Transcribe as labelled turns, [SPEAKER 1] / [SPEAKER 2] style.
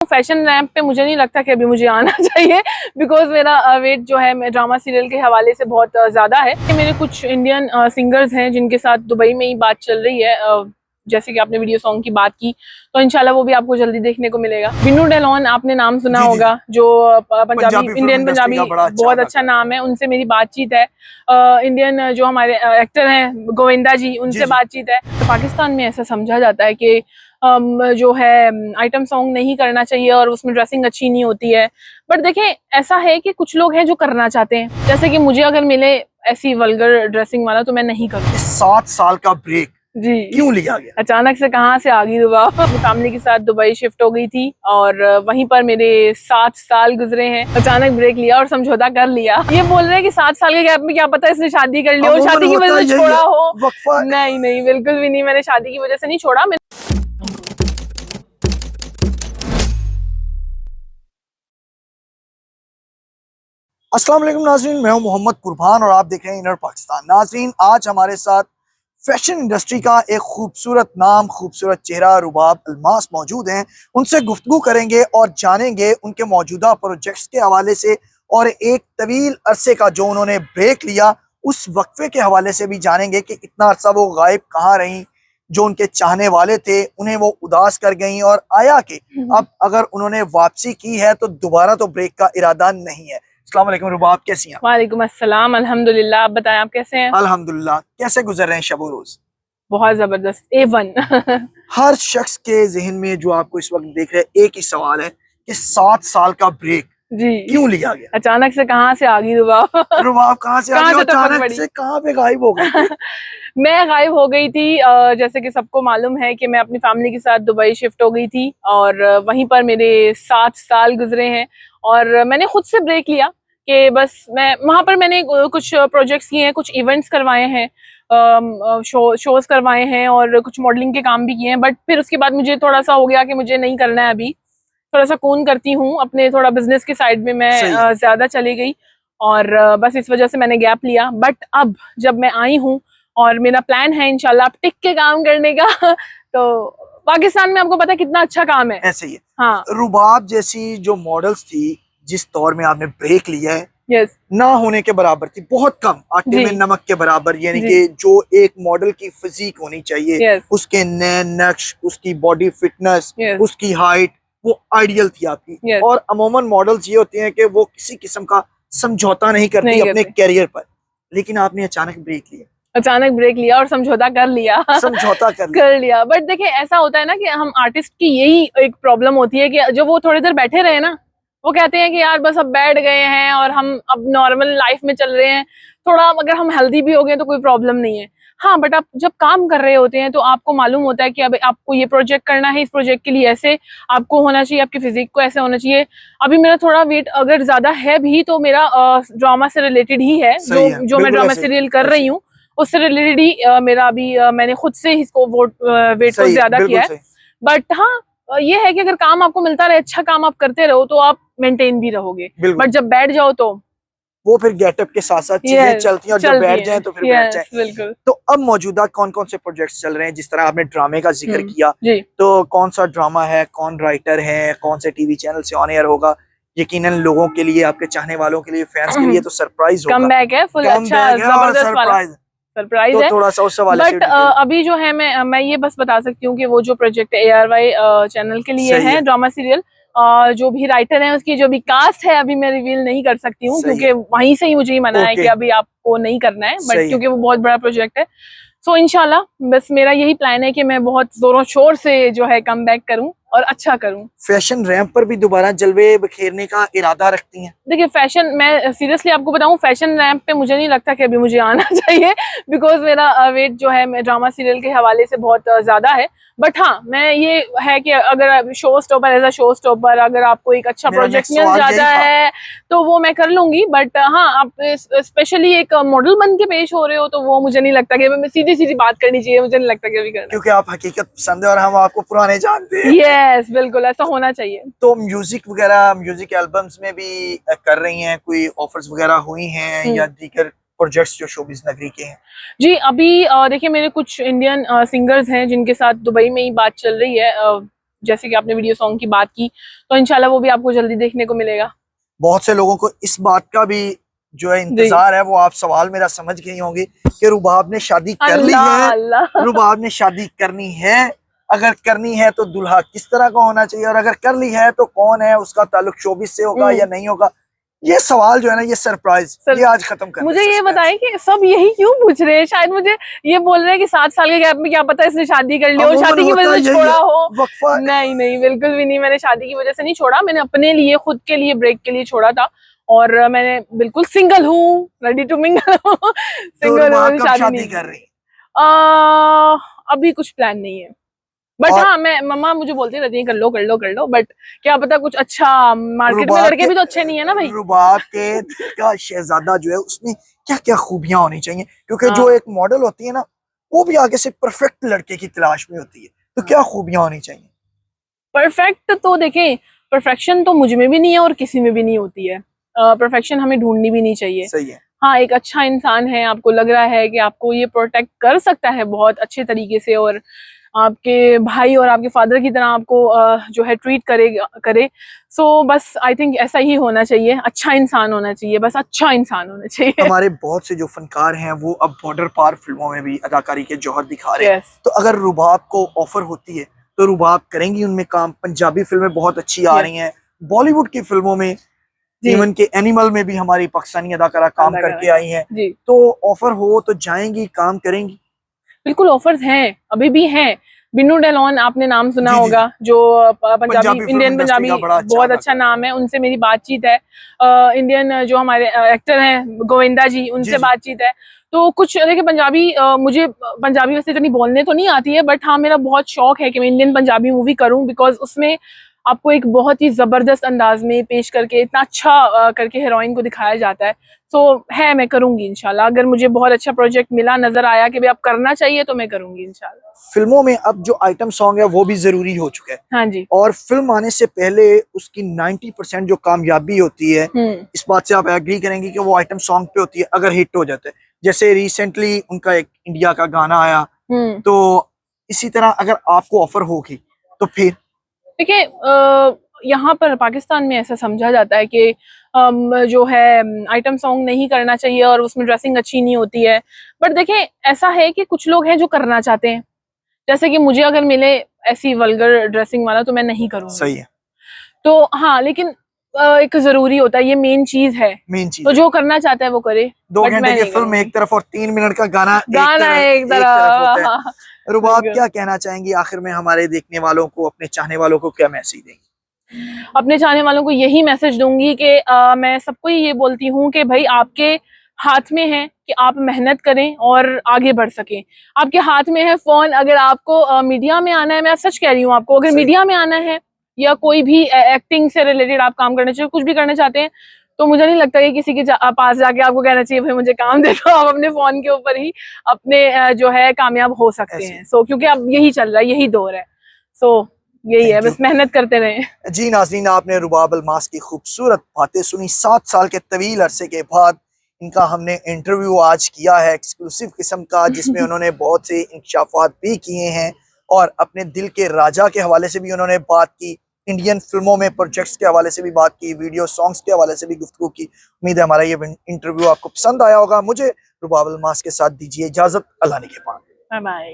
[SPEAKER 1] Fashion ramp पे मुझे नहीं लगता कि अभी मुझे आना चाहिए बिकॉज मेरा वेट जो है ड्रामा सीरियल के हवाले से बहुत ज़्यादा है। मेरे कुछ इंडियन सिंगर्स हैं जिनके साथ दुबई में ही बात चल रही है। जैसे कि आपने वीडियो सॉन्ग की बात की तो इंशाल्लाह वो भी आपको जल्दी देखने को मिलेगा। बिन्नू डेलोन आपने नाम सुना होगा, जो पंजाबी इंडियन पंजाबी बहुत अच्छा नाम है। उनसे मेरी बातचीत है। इंडियन जो हमारे एक्टर हैं गोविंदा जी, उनसे बातचीत है। तो पाकिस्तान में ऐसा समझा जाता है कि जो है आइटम सॉन्ग नहीं करना चाहिए और उसमें ड्रेसिंग अच्छी नहीं होती है। बट देखें, ऐसा है कि कुछ लोग हैं जो करना चाहते हैं, जैसे कि मुझे अगर मिले ऐसी वल्गर ड्रेसिंग वाला तो मैं नहीं करूँ।
[SPEAKER 2] 7 साल का ब्रेक
[SPEAKER 1] जी
[SPEAKER 2] क्यों लिया गया?
[SPEAKER 1] अचानक से कहाँ से आ गई दुआ। फैमिली के साथ दुबई शिफ्ट हो गई थी और वहीं पर मेरे 7 साल गुजरे हैं। अचानक ब्रेक लिया और समझौता कर लिया। ये बोल रहे हैं कि 7 साल के गैप में क्या पता इसने शादी कर ली हो, शादी की वजह से छोड़ा हो। नहीं नहीं, बिल्कुल भी नहीं, मैंने शादी की वजह से नहीं छोड़ा।
[SPEAKER 2] अस्सलाम वालेकुम नाजरीन, मैं हूं मोहम्मद कुर्बान और आप देख रहे हैं इनर पाकिस्तान। नाजरीन, आज हमारे साथ फैशन इंडस्ट्री का एक खूबसूरत नाम, खूबसूरत चेहरा रुबाब अलमास मौजूद हैं। उनसे गुफ्तगू करेंगे और जानेंगे उनके मौजूदा प्रोजेक्ट्स के हवाले से और एक तवील अरसे का जो उन्होंने ब्रेक लिया उस वक्फे के हवाले से भी जानेंगे कि इतना अरसा वो गायब कहाँ रहीं, जो उनके चाहने वाले थे उन्हें वो उदास कर गई, और आया कि अब अगर उन्होंने वापसी की है तो दोबारा तो ब्रेक का इरादा नहीं है। अस्सलाम वालेकुम रुबाब, कैसी हैं?
[SPEAKER 1] वालेकुम अस्सलाम, अल्हम्दुलिल्लाह। आप बताएं, आप कैसे हैं?
[SPEAKER 2] अल्हम्दुलिल्लाह। कैसे गुजर रहे हैं शब और रोज?
[SPEAKER 1] बहुत जबरदस्त, A1।
[SPEAKER 2] हर शख्स के जहन में जो आपको इस वक्त देख रहे हैं एक ही सवाल है कि 7 साल का ब्रेक
[SPEAKER 1] जी
[SPEAKER 2] क्यों लिया गया?
[SPEAKER 1] अचानक से कहाँ से आ गई रुबाब।
[SPEAKER 2] रुबाब कहाँ से आ गई? अचानक से कहाँ पे गायब हो गई?
[SPEAKER 1] मैं गायब हो गई थी। जैसे कि सबको मालूम है कि मैं अपनी फैमिली के साथ दुबई शिफ्ट हो गई थी और वहीं पर मेरे 7 साल गुजरे हैं और मैंने खुद से ब्रेक लिया कि बस मैं वहाँ पर मैंने कुछ प्रोजेक्ट्स किए हैं, कुछ इवेंट्स करवाए हैं, शोज करवाए हैं और कुछ मॉडलिंग के काम भी किए हैं। बट फिर उसके बाद मुझे थोड़ा सा हो गया कि मुझे नहीं करना है अभी, थोड़ा सा कून करती हूँ अपने, थोड़ा बिजनेस की साइड में मैं ज्यादा चली गई और बस इस वजह से मैंने गैप लिया। बट अब जब मैं आई हूँ और मेरा प्लान है इंशाल्लाह अब टिक के काम करने का तो पाकिस्तान में आपको पता है कितना अच्छा काम है।
[SPEAKER 2] ऐसे ही है।
[SPEAKER 1] हाँ,
[SPEAKER 2] रुबाब जैसी जो मॉडल्स थी जिस दौर में आपने ब्रेक लिया है,
[SPEAKER 1] यस,
[SPEAKER 2] ना होने के बराबर थी, बहुत कम, आटे में नमक के बराबर। यानी कि जो एक मॉडल की फिजिक होनी चाहिए, उसके नैन नक्श, उसकी बॉडी फिटनेस, उसकी हाइट, वो आइडियल थी आपकी। और अमूमन मॉडल्स ये होते हैं कि वो किसी किस्म का समझौता नहीं करती अपने कैरियर पर, लेकिन आपने अचानक ब्रेक लिया।
[SPEAKER 1] अचानक ब्रेक लिया और समझौता कर लिया।
[SPEAKER 2] समझौता
[SPEAKER 1] कर लिया। बट देखिए, ऐसा होता है ना कि हम आर्टिस्ट की यही एक प्रॉब्लम होती है कि जो वो थोड़ी देर बैठे रहे ना, वो कहते हैं कि यार बस अब बैठ गए हैं और हम अब नॉर्मल लाइफ में चल रहे हैं, थोड़ा अगर हम हेल्दी भी हो गए तो कोई प्रॉब्लम नहीं है। हाँ, बट आप जब काम कर रहे होते हैं तो आपको मालूम होता है कि अब आपको ये प्रोजेक्ट करना है, इस प्रोजेक्ट के लिए ऐसे आपको होना चाहिए, आपकी फिजिक को ऐसे होना चाहिए। अभी मेरा थोड़ा वेट अगर ज्यादा है भी तो मेरा ड्रामा से रिलेटेड ही है, जो मैं ड्रामा सीरियल कर रही हूँ उससे रिलेटेड ही मेरा अभी मैंने खुद से इसको वेट को ज्यादा किया है। बट हाँ, ये है कि अगर काम आपको मिलता रहे, अच्छा काम आप करते रहो तो आप मेंटेन भी रहोगे। बट जब बैठ जाओ तो वो
[SPEAKER 2] फिर गेटअप के साथ साथ चीजें चलती हैं और जब बैठ जाएं तो फिर बैठ जाएं।
[SPEAKER 1] बिल्कुल।
[SPEAKER 2] तो अब मौजूदा कौन कौन से प्रोजेक्ट्स चल रहे हैं? जिस तरह आपने ड्रामे का जिक्र किया, तो कौन सा ड्रामा है, कौन राइटर है, कौन से टीवी चैनल से ऑन एयर होगा? यकीनन लोगों के लिए, आपके चाहने वालों के लिए, फैंस के लिए तो सरप्राइज होगा।
[SPEAKER 1] कमबैक है, फुल अच्छा जबरदस्त वाला सरप्राइज है।
[SPEAKER 2] थोड़ा सा उस हवाले से
[SPEAKER 1] बट अभी जो है मैं ये बस बता सकती हूँ कि वो जो प्रोजेक्ट ARY चैनल के लिए है ड्रामा सीरियल, जो भी राइटर है उसकी जो भी कास्ट है अभी मैं रिवील नहीं कर सकती हूँ क्योंकि वहीं से ही मुझे ही मना है कि अभी आपको नहीं करना है। बट क्योंकि वो बहुत बड़ा प्रोजेक्ट है, सो इंशाल्लाह बस मेरा यही प्लान है कि मैं बहुत जोरों शोर से जो है कम बैक करूँ और अच्छा करूँ।
[SPEAKER 2] फैशन रैंप पर भी दोबारा जलवे बिखेरने का इरादा रखती हैं? देखिए,
[SPEAKER 1] फैशन, मैं सीरियसली आपको बताऊं, फैशन रैंप पे मुझे नहीं लगता कि अभी मुझे आना चाहिए बिकॉज मेरा वेट जो है ड्रामा सीरियल के हवाले से बहुत ज्यादा है। बट हाँ, मैं ये है कि अगर show stopper, as a show stopper अगर आपको एक अच्छा प्रोजेक्ट मिल जाता है तो वो मैं कर लूंगी। बट हाँ, आप स्पेशली एक मॉडल बन के पेश हो रहे हो तो वो मुझे नहीं लगता कि मैं सीधी सीधी बात करनी चाहिए, मुझे नहीं लगता कि अभी करना,
[SPEAKER 2] क्योंकि आप हकीकत पसंद है और हम आपको पुराने जानते हैं।
[SPEAKER 1] यस, बिल्कुल ऐसा होना चाहिए।
[SPEAKER 2] तो म्यूजिक वगैरह, म्यूजिक एल्बम्स में भी कर रही हैं, कोई ऑफर्स वगैरह हुई हैं या दीगर प्रोजेक्ट्स जो शोबिज़ नगरी के हैं?
[SPEAKER 1] जी, अभी देखिए, मेरे कुछ इंडियन सिंगर्स हैं जिनके साथ दुबई में ही बात चल रही है। जैसे कि आपने वीडियो सॉन्ग की बात की, तो इंशाल्लाह वो भी आपको जल्दी देखने को मिलेगा।
[SPEAKER 2] बहुत से लोगों को इस बात का भी जो है इंतजार है, वो आप सवाल मेरा समझ गई होंगी कि रुबाब ने शादी कर ली
[SPEAKER 1] अल्लाह
[SPEAKER 2] है,
[SPEAKER 1] अल्लाह।
[SPEAKER 2] रुबाब ने शादी करनी है, अगर करनी है तो दुल्हा किस तरह का होना चाहिए, और अगर कर ली है तो कौन है, उसका ताल्लुक शोबिस से होगा या नहीं होगा। ये सवाल जो है ना, ये सरप्राइज ये आज खत्म कर
[SPEAKER 1] मुझे ये बताएं कि सब यही क्यों पूछ रहे हैं? शायद मुझे ये बोल रहे हैं कि 7 साल के गैप में क्या पता इसने शादी कर ली और शादी की वजह से छोड़ा हो। नहीं नहीं, बिल्कुल भी नहीं, मैंने शादी की वजह से नहीं छोड़ा, मैंने अपने लिए, खुद के लिए, ब्रेक के लिए छोड़ा था। और मैंने बिल्कुल सिंगल हूँ, रेडी टू मिंगल हूँ, सिंगल हूँ, शादी नहीं
[SPEAKER 2] कर रही।
[SPEAKER 1] अभी कुछ प्लान नहीं है, बट हाँ, मैं मम्मा मुझे बोलती रहती है कर लो कर लो कर लो, बट क्या पता कुछ अच्छा, मार्केट में लड़के भी तो अच्छे नहीं है ना भाई।
[SPEAKER 2] रुबाब के दिल का शहजादा जो है, उसमें क्या क्या खूबियां होनी चाहिए, क्योंकि जो एक मॉडल होती है ना, वो भी आगे से परफेक्ट लड़के की तलाश में होती है, तो क्या खूबियां होनी चाहिए?
[SPEAKER 1] परफेक्ट तो देखें, परफेक्शन तो मुझ में भी नहीं है और किसी में भी नहीं होती है, परफेक्शन हमें ढूंढनी भी नहीं चाहिए।
[SPEAKER 2] सही है।
[SPEAKER 1] हाँ, एक अच्छा इंसान है, आपको लग रहा है कि आपको ये प्रोटेक्ट कर सकता है बहुत अच्छे तरीके से, और आपके भाई और आपके फादर की तरह आपको जो है ट्रीट करे, सो बस आई थिंक ऐसा ही होना चाहिए, अच्छा इंसान होना चाहिए, बस अच्छा इंसान होना चाहिए।
[SPEAKER 2] हमारे बहुत से जो फनकार हैं वो अब बॉर्डर पार फिल्मों में भी अदाकारी के जौहर दिखा रहे हैं, तो अगर रुबाब को ऑफर होती है तो रुबाब करेंगी उनमें काम? पंजाबी फिल्में बहुत अच्छी आ रही हैं, बॉलीवुड की फिल्मों में, इवन के एनिमल में भी हमारी पाकिस्तानी अदाकारा काम करके आई हैं, तो ऑफर हो तो जाएंगी, काम करेंगी?
[SPEAKER 1] बिल्कुल ऑफर्स हैं, अभी भी हैं। बिन्नू डेलॉन आपने नाम सुना होगा, जो पंजाबी इंडियन पंजाबी बहुत अच्छा नाम है, उनसे मेरी बातचीत है। इंडियन जो हमारे एक्टर हैं गोविंदा जी, उनसे बातचीत है। तो कुछ देखिए, पंजाबी मुझे पंजाबी वैसे इतनी बोलने तो नहीं आती है, बट हाँ मेरा बहुत शौक है कि मैं इंडियन पंजाबी मूवी करूं, बिकॉज उसमें आपको एक बहुत ही जबरदस्त अंदाज में पेश करके, इतना अच्छा करके हीरोइन को दिखाया जाता है। तो है, मैं करूंगी इंशाल्लाह, अगर मुझे बहुत अच्छा प्रोजेक्ट मिला, नजर आया कि भाई अब करना चाहिए, तो मैं करूंगी इंशाल्लाह।
[SPEAKER 2] फिल्मों में अब जो आइटम सॉन्ग है वो भी जरूरी हो चुका है।
[SPEAKER 1] हाँ जी।
[SPEAKER 2] और फिल्म आने से पहले उसकी 90% जो कामयाबी होती है, इस बात से आप एग्री करेंगे कि वो आइटम सॉन्ग पे होती है अगर हिट हो जाता है। जैसे रिसेंटली उनका एक इंडिया का गाना आया, तो इसी तरह अगर आपको ऑफर होगी तो फिर
[SPEAKER 1] देखिए, यहाँ पर पाकिस्तान में ऐसा समझा जाता है कि जो है आइटम सॉन्ग नहीं करना चाहिए और उसमें ड्रेसिंग अच्छी नहीं होती है, बट देखें ऐसा है कि कुछ लोग हैं जो करना चाहते हैं, जैसे कि मुझे अगर मिले ऐसी वल्गर ड्रेसिंग वाला तो मैं नहीं करूँगी।
[SPEAKER 2] सही है।
[SPEAKER 1] तो हाँ, लेकिन एक जरूरी होता है, ये मेन चीज है, तो जो करना चाहता है वो करे।
[SPEAKER 2] 2 घंटे की फिल्म एक तरफ और 3 मिनट का गाना एक तरफ होता है। रुबाब क्या कहना चाहेंगी आखिर में हमारे देखने वालों को, अपने चाहने वालों को क्या मैसेज देंगी?
[SPEAKER 1] अपने चाहने वालों को यही मैसेज दूंगी कि मैं सबको ये बोलती हूँ कि भाई आपके हाथ में है कि आप मेहनत करें और आगे बढ़ सकें। आपके हाथ में है फोन, अगर आपको मीडिया में आना है, मैं सच कह रही हूँ आपको, अगर मीडिया में आना है या कोई भी एक्टिंग से रिलेटेड आप काम करना चाहिए, कुछ भी करना चाहते हैं, तो मुझे नहीं लगता कि किसी के पास जाके आपको कहना चाहिए भाई मुझे काम दे दो। आप अपने फोन के ऊपर ही अपने जो है कामयाब हो सकते हैं। सो क्योंकि अब यही चल रहा है, यही दौर है, सो यही है, बस मेहनत करते रहें।
[SPEAKER 2] जी नाज़रीन, आपने रुबाब अलमास की खूबसूरत बातें सुनी। 7 साल के तवील अरसे के बाद इनका हमने इंटरव्यू आज किया है, एक्सक्लूसिव किस्म का, जिसमें उन्होंने बहुत से इंकशाफात भी किए हैं और अपने दिल के राजा के हवाले से भी उन्होंने बात की, इंडियन फिल्मों में प्रोजेक्ट्स के हवाले से भी बात की, वीडियो सॉन्ग्स के हवाले से भी गुफ्तगू की। उम्मीद है हमारा ये इंटरव्यू आपको पसंद आया होगा। मुझे रुबाब अलमास के साथ दीजिए इजाजत, अल्लाह निगहबान।
[SPEAKER 1] Bye bye.